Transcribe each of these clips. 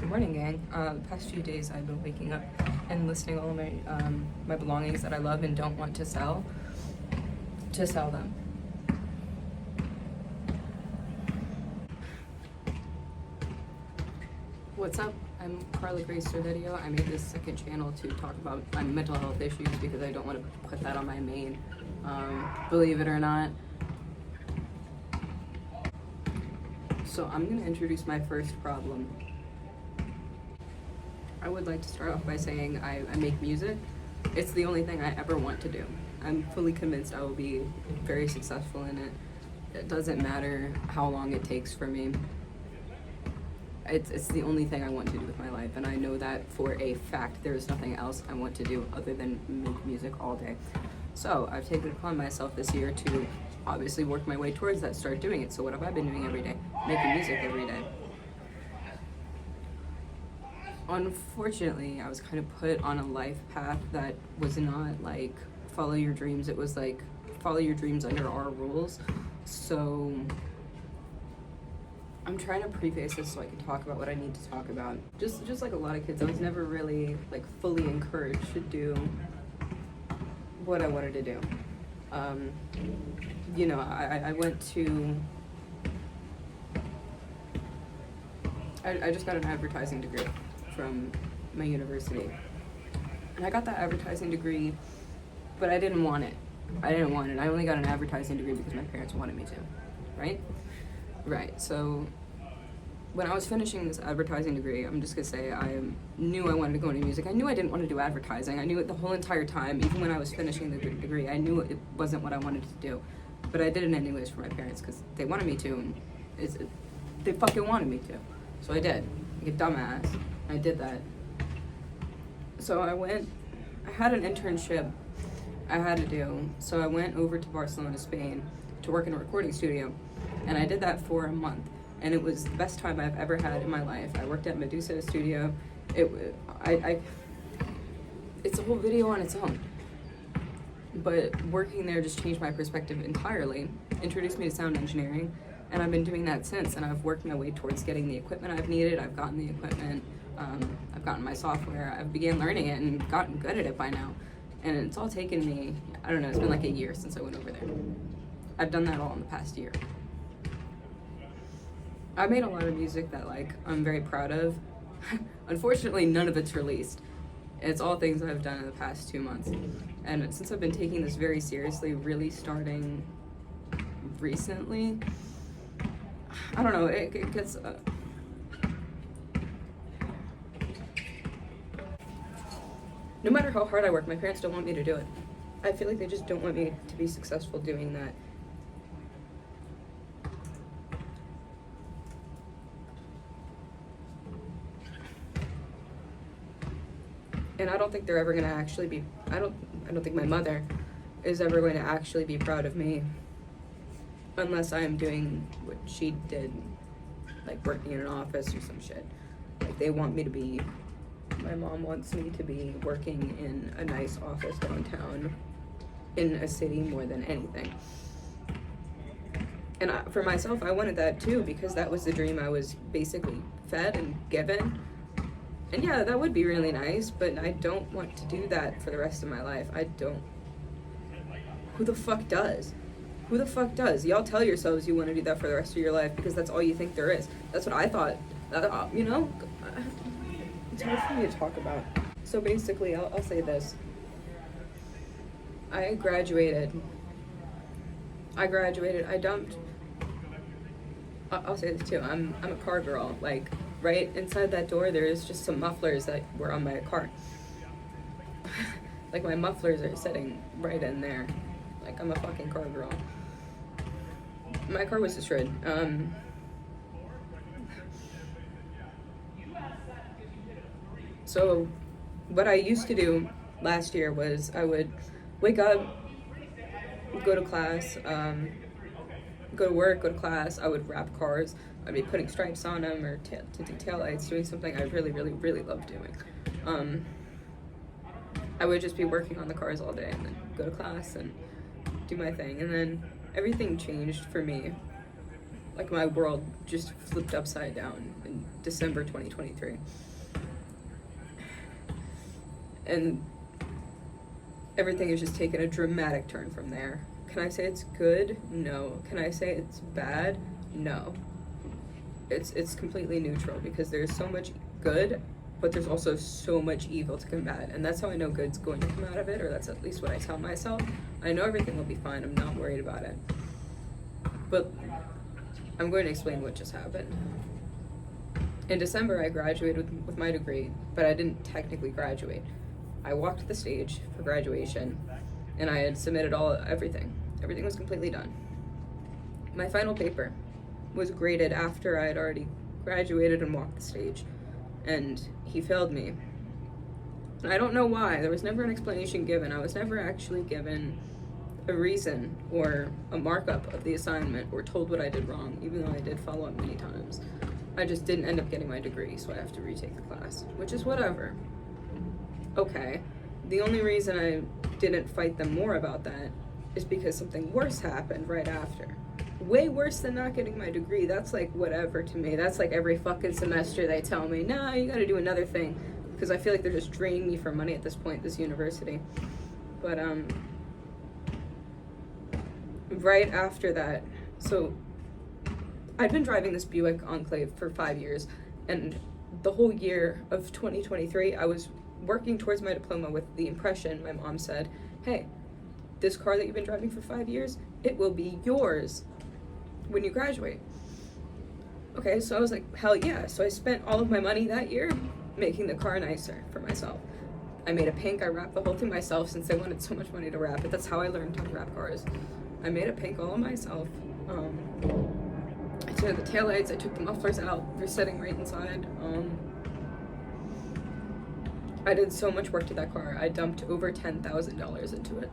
Morning, gang. The past few days I've been waking up and listing all of my belongings that I love and don't want to sell them. What's up? I'm Carla Gracer Video. I made this second channel to talk about my mental health issues because I don't want to put that on my main. Believe it or not. So I'm going to introduce my first problem. I would like to start off by saying I make music. It's the only thing I ever want to do. I'm fully convinced I will be very successful in it. It doesn't matter how long it takes for me. It's the only thing I want to do with my life, and I know that for a fact. There is nothing else I want to do other than make music all day. So I've taken it upon myself this year to obviously work my way towards that, start doing it. So what have I been doing every day? Making music every day. Unfortunately, I was kind of put on a life path that was not like follow your dreams. It was like follow your dreams under our rules. So I'm trying to preface this so I can talk about what I need to talk about. Just like a lot of kids, I was never really like fully encouraged to do what I wanted to do. I went to I just got an advertising degree from my university, and I got that advertising degree, but I didn't want it. I only got an advertising degree because my parents wanted me to, right? So when I was finishing this advertising degree, I'm just gonna say I knew I wanted to go into music. I knew I didn't want to do advertising. I knew it the whole entire time. Even when I was finishing the degree, I knew it wasn't what I wanted to do, but I did it anyways for my parents because they wanted me to, and they fucking wanted me to. So I did, like a dumbass. I did that. So I had an internship I had to do. So I went over to Barcelona, Spain to work in a recording studio. And I did that for a month. And it was the best time I've ever had in my life. I worked at Medusa Studio. It's a whole video on its own. But working there just changed my perspective entirely, introduced me to sound engineering, and I've been doing that since, and I've worked my way towards getting the equipment I've needed. I've gotten the equipment, I've gotten my software, I've began learning it and gotten good at it by now. And it's all taken me, I don't know, it's been like a year since I went over there. I've done that all in the past year. I made a lot of music that I'm very proud of. Unfortunately, none of it's released. It's all things I've done in the past 2 months. And since I've been taking this very seriously, really starting recently, I don't know, it gets... No matter how hard I work, my parents don't want me to do it. I feel like they just don't want me to be successful doing that. And I don't think they're ever gonna actually be, I don't think my mother is ever going to actually be proud of me unless I am doing what she did, like working in an office or some shit. Like they want me to be, my mom wants me to be working in a nice office downtown in a city more than anything. And for myself, I wanted that too because that was the dream I was basically fed and given. And yeah, that would be really nice, but I don't want to do that for the rest of my life. I don't. Who the fuck does? Who the fuck does? Y'all tell yourselves you want to do that for the rest of your life because that's all you think there is. That's what I thought. It's hard for me to talk about. So basically, I'll say this. I graduated. I dumped. I'll say this too. I'm a car girl. Like, right inside that door, there's just some mufflers that were on my car. Like, my mufflers are sitting right in there. Like, I'm a fucking car girl. My car was destroyed. So, what I used to do last year was I would wake up, go to class, go to work, go to class. I would wrap cars. I'd be putting stripes on them or tinting taillights, doing something I really, really, really love doing. I would just be working on the cars all day and then go to class and do my thing. And then everything changed for me Like, my world just flipped upside down in December 2023. And everything has just taken a dramatic turn from there. Can I say it's good? No. Can I say it's bad? No. It's completely neutral, because there's so much good, but there's also so much evil to combat. And that's how I know good's going to come out of it, or that's at least what I tell myself. I know everything will be fine. I'm not worried about it. But I'm going to explain what just happened. In December, I graduated with my degree, but I didn't technically graduate. I walked the stage for graduation, and I had submitted everything. Everything was completely done. My final paper was graded after I had already graduated and walked the stage, and he failed me. And I don't know why. There was never an explanation given. I was never actually given a reason or a markup of the assignment or told what I did wrong, even though I did follow up many times. I just didn't end up getting my degree, so I have to retake the class, which is whatever. Okay. The only reason I didn't fight them more about that is because something worse happened right after. Way worse than not getting my degree. That's like whatever to me. That's like every fucking semester they tell me, nah, you gotta do another thing. Because I feel like they're just draining me for money at this point, this university. But, right after that, so I'd been driving this Buick Enclave for 5 years, and the whole year of 2023, I was working towards my diploma with the impression my mom said, hey, this car that you've been driving for 5 years, it will be yours when you graduate. Okay, so I was like, hell yeah. So I spent all of my money that year making the car nicer for myself. I made a pink, I wrapped the whole thing myself since I wanted so much money to wrap it. That's how I learned how to wrap cars. I made a pink all on myself. I took the taillights, I took the mufflers out, they're sitting right inside. I did so much work to that car. I dumped over $10,000 into it.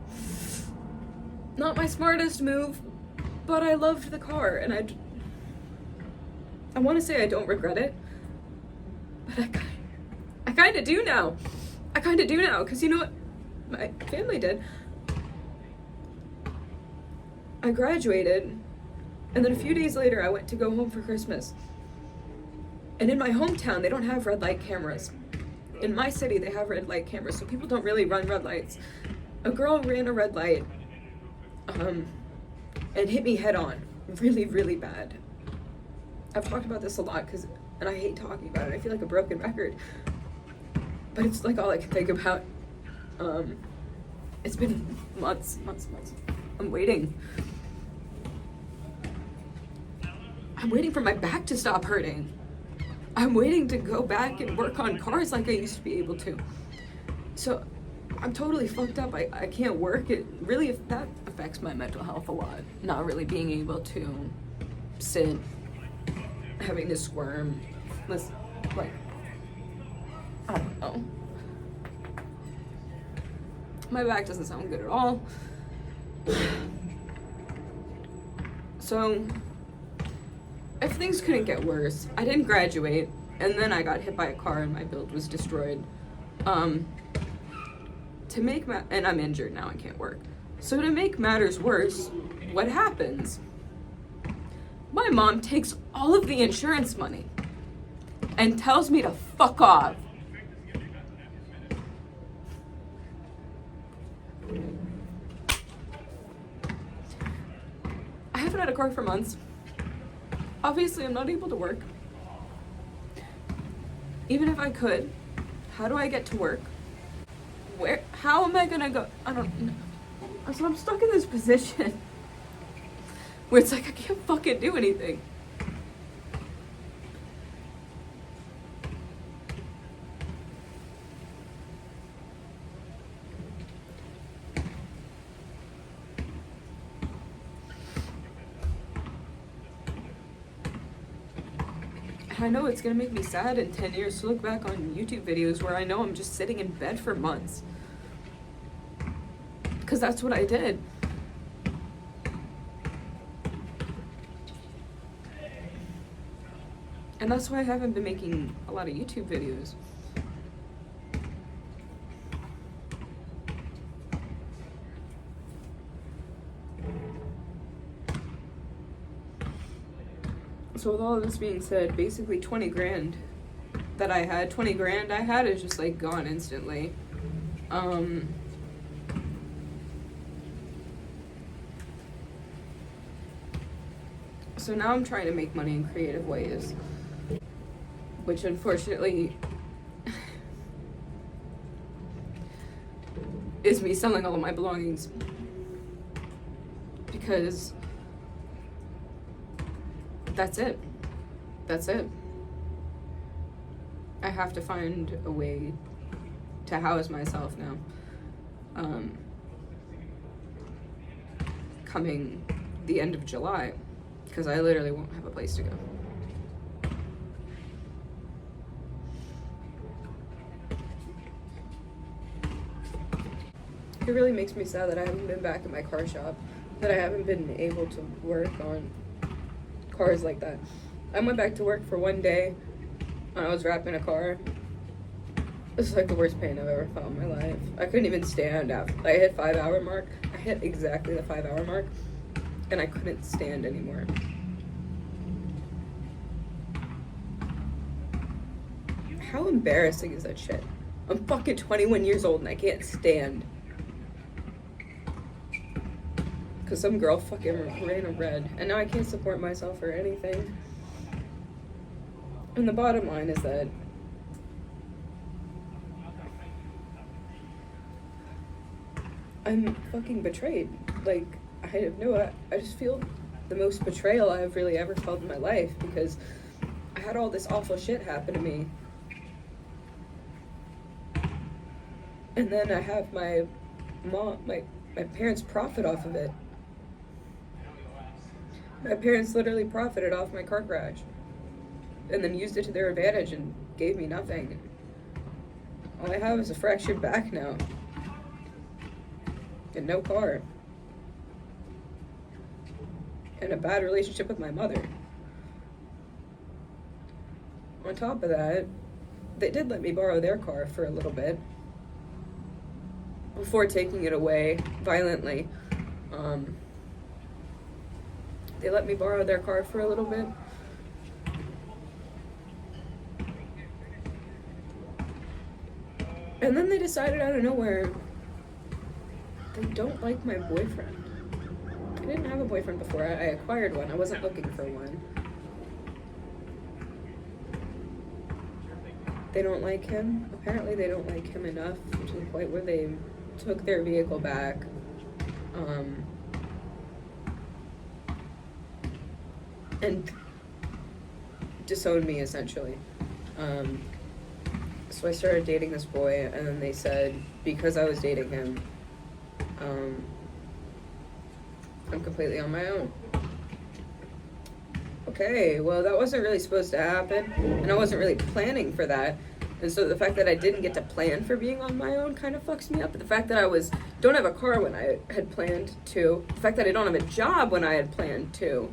Not my smartest move, but I loved the car, and I want to say I don't regret it, but I kind of do now. I kind of do now, because you know what my family did? I graduated, and then a few days later I went to go home for Christmas. And in my hometown, they don't have red light cameras. In my city, they have red light cameras, so people don't really run red lights. A girl ran a red light, and hit me head on, really, really bad. I've talked about this a lot, and I hate talking about it. I feel like a broken record, but it's like all I can think about. It's been months. I'm waiting for my back to stop hurting. I'm waiting to go back and work on cars like I used to be able to. So I'm totally fucked up. I can't work. That affects my mental health a lot. Not really being able to sit, having to squirm. I don't know. My back doesn't sound good at all. So, if things couldn't get worse, I didn't graduate, and then I got hit by a car and my build was destroyed. And I'm injured now, I can't work. So to make matters worse, what happens? My mom takes all of the insurance money and tells me to fuck off. I haven't had a car for months. Obviously, I'm not able to work. Even if I could, how do I get to work? How am I gonna go? I don't know. So I'm stuck in this position where it's like I can't fucking do anything. I know it's gonna make me sad in 10 years to look back on YouTube videos where I know I'm just sitting in bed for months. Because that's what I did. And that's why I haven't been making a lot of YouTube videos. So with all of this being said, basically 20 grand that I had, 20 grand I had is just like gone instantly. So now I'm trying to make money in creative ways, which unfortunately is me selling all of my belongings, because that's it. I have to find a way to house myself now. Coming the end of July, because I literally won't have a place to go. It really makes me sad that I haven't been back at my car shop, that I haven't been able to work on cars like that. I went back to work for one day when I was wrapping a car. This is like the worst pain I've ever felt in my life. I couldn't even stand after I hit 5-hour mark. I hit exactly the 5-hour mark, and I couldn't stand anymore. How embarrassing is that shit? I'm fucking 21 years old and I can't stand. Because some girl fucking ran a red, and now I can't support myself or anything. And the bottom line is that I'm fucking betrayed. Like, I just feel the most betrayal I've really ever felt in my life, because I had all this awful shit happen to me. And then I have my parents profit off of it. My parents literally profited off my car crash, and then used it to their advantage and gave me nothing. All I have is a fractured back now, and no car, and a bad relationship with my mother. On top of that, they did let me borrow their car for a little bit before taking it away violently. They let me borrow their car for a little bit. And then they decided out of nowhere they don't like my boyfriend. I didn't have a boyfriend before. I acquired one. I wasn't looking for one. They don't like him. Apparently they don't like him enough to the point where they took their vehicle back. And disowned me, essentially. So I started dating this boy, and then they said, because I was dating him, I'm completely on my own. Okay, well, that wasn't really supposed to happen, and I wasn't really planning for that. And so the fact that I didn't get to plan for being on my own kind of fucks me up. But the fact that I don't have a car when I had planned to, the fact that I don't have a job when I had planned to.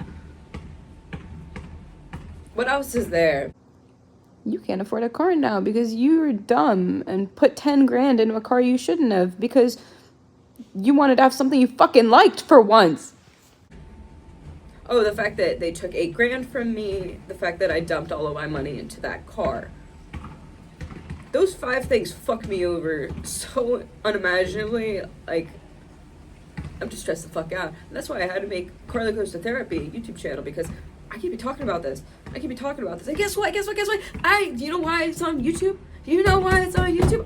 What else is there? You can't afford a car now because you were dumb and put 10 grand into a car you shouldn't have because you wanted to have something you fucking liked for once. Oh, the fact that they took 8 grand from me, the fact that I dumped all of my money into that car. Those 5 things fuck me over so unimaginably. Like, I'm just stressed the fuck out. And that's why I had to make Carla Goes to Therapy YouTube channel, because I keep talking about this. And guess what? You know why it's on YouTube?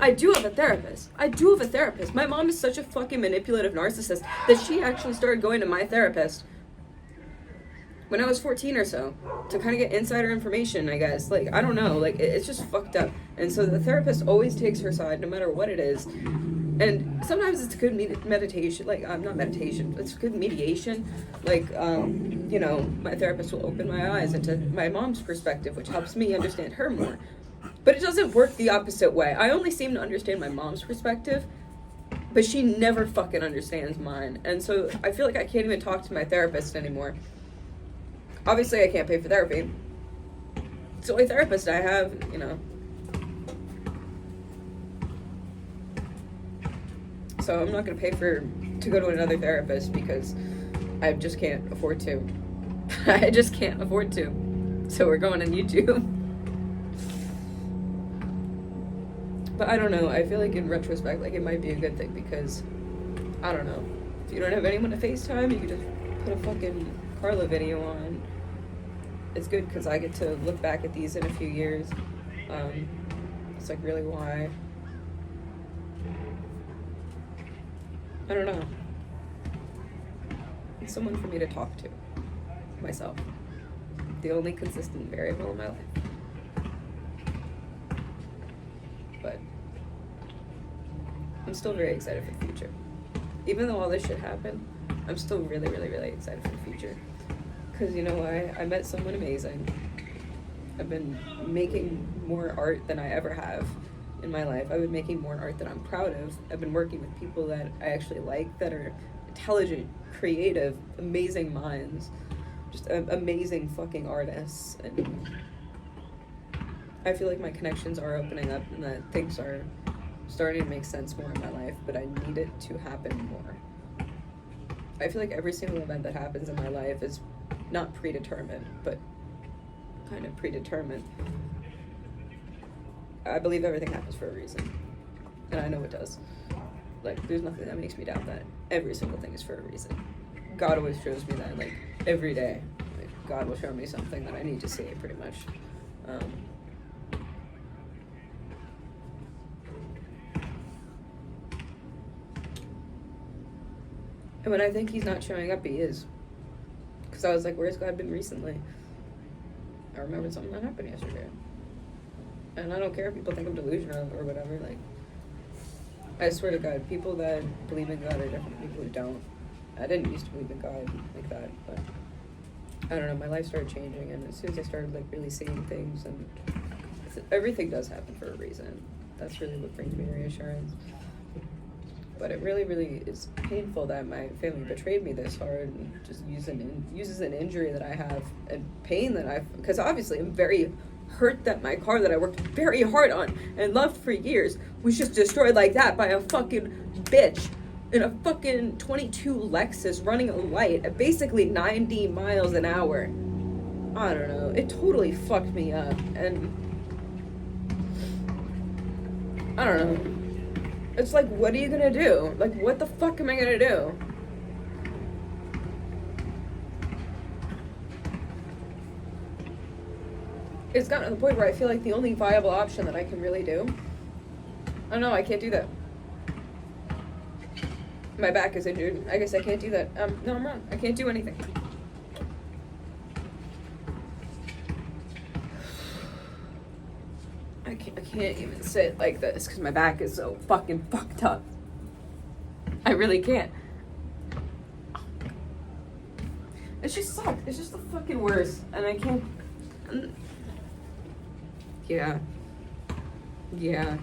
I do have a therapist. My mom is such a fucking manipulative narcissist that she actually started going to my therapist when I was 14 or so to kind of get insider information, I guess. Like, I don't know. Like, it's just fucked up. And so the therapist always takes her side no matter what it is. And sometimes it's good meditation, like, not meditation, it's good mediation. Like, my therapist will open my eyes into my mom's perspective, which helps me understand her more. But it doesn't work the opposite way. I only seem to understand my mom's perspective, but she never fucking understands mine. And so I feel like I can't even talk to my therapist anymore. Obviously, I can't pay for therapy. It's the only therapist I have, So I'm not going to pay to go to another therapist because I just can't afford to. I just can't afford to. So we're going on YouTube. But I don't know, I feel like in retrospect, like, it might be a good thing because, I don't know, if you don't have anyone to FaceTime, you can just put a fucking Carla video on. It's good because I get to look back at these in a few years. It's like really why. I don't know. It's someone for me to talk to. Myself. The only consistent variable in my life. But I'm still very excited for the future. Even though all this shit happened, I'm still really, really, really excited for the future. Because you know why? I met someone amazing. I've been making more art than I ever have in my life. I've been making more art that I'm proud of. I've been working with people that I actually like, that are intelligent, creative, amazing minds, just amazing fucking artists. And I feel like my connections are opening up and that things are starting to make sense more in my life, but I need it to happen more. I feel like every single event that happens in my life is not predetermined, but kind of predetermined. I believe everything happens for a reason, and I know it does. Like, there's nothing that makes me doubt that. Every single thing is for a reason. God always shows me that, like, every day. Like, God will show me something that I need to see, pretty much. And when I think he's not showing up, he is. Because I was like, where's God been recently? I remembered something that happened yesterday. And I don't care if people think I'm delusional or whatever. Like, I swear to God, people that believe in God are different from people who don't. I didn't used to believe in God like that, but I don't know, my life started changing, and as soon as I started, like, really seeing things, and everything does happen for a reason. That's really what brings me reassurance. But it really, really is painful that my family betrayed me this hard and just uses an injury that I have and pain that I've, because obviously I'm very hurt that my car that I worked very hard on and loved for years was just destroyed like that by a fucking bitch in a fucking 22 Lexus running a light at basically 90 miles an hour. I don't know. It totally fucked me up, and I don't know. It's like, what are you gonna do? Like, what the fuck am I gonna do? It's gotten to the point where I feel like the only viable option that I can really do, I don't know, I can't do that. My back is injured. I guess I can't do that. No, I'm wrong. I can't do anything. I can't even sit like this because my back is so fucking fucked up. I really can't. It just sucks. It's just the fucking worst. And I can't. Yeah. Yeah.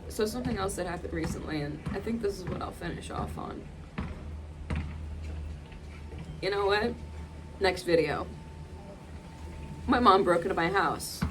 So something else that happened recently, and I think this is what I'll finish off on. You know what? Next video. My mom broke into my house.